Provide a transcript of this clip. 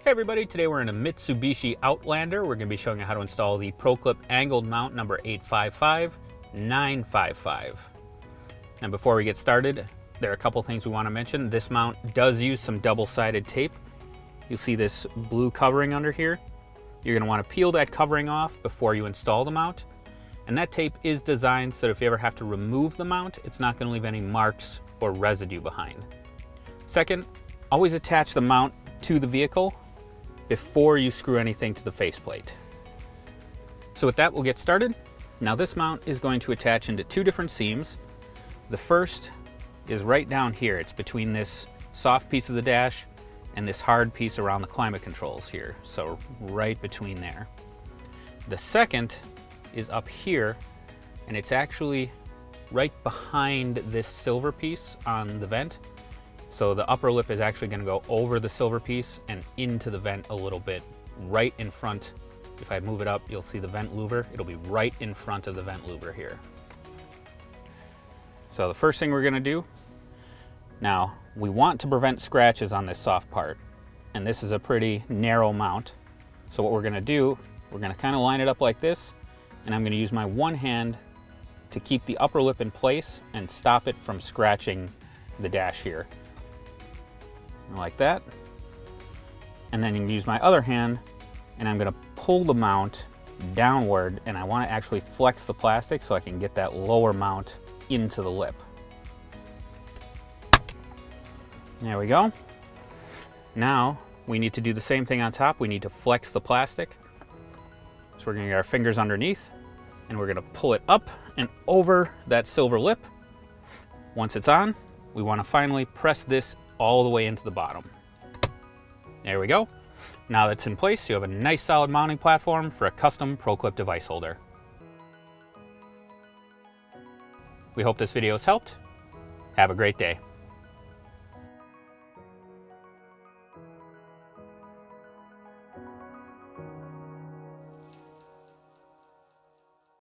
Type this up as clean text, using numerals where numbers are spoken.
Hey everybody, today we're in a Mitsubishi Outlander. We're going to be showing you how to install the ProClip angled mount number 855955. And before we get started, there are a couple things we want to mention. This mount does use some double-sided tape. You'll see this blue covering under here. You're going to want to peel that covering off before you install the mount. And that tape is designed so that if you ever have to remove the mount, it's not going to leave any marks or residue behind. Second, always attach the mount to the vehicle before you screw anything to the faceplate. So with that, we'll get started. Now this mount is going to attach into two different seams. The first is right down here. It's between this soft piece of the dash and this hard piece around the climate controls here. So right between there. The second is up here, and it's actually right behind this silver piece on the vent. So the upper lip is actually going to go over the silver piece and into the vent a little bit, right in front. If I move it up, you'll see the vent louver. It'll be right in front of the vent louver here. So the first thing we're going to do, now we want to prevent scratches on this soft part, and this is a pretty narrow mount. So what we're going to do, we're going to kind of line it up like this, and I'm going to use my one hand to keep the upper lip in place and stop it from scratching the dash here. Like that. And then you can use my other hand, and I'm going to pull the mount downward, and I want to actually flex the plastic so I can get that lower mount into the lip. There we go. Now we need to do the same thing on top. We need to flex the plastic. So we're going to get our fingers underneath, and we're going to pull it up and over that silver lip. Once it's on, we want to finally press this all the way into the bottom. There we go. Now that's in place, you have a nice solid mounting platform for a custom ProClip device holder. We hope this video has helped. Have a great day.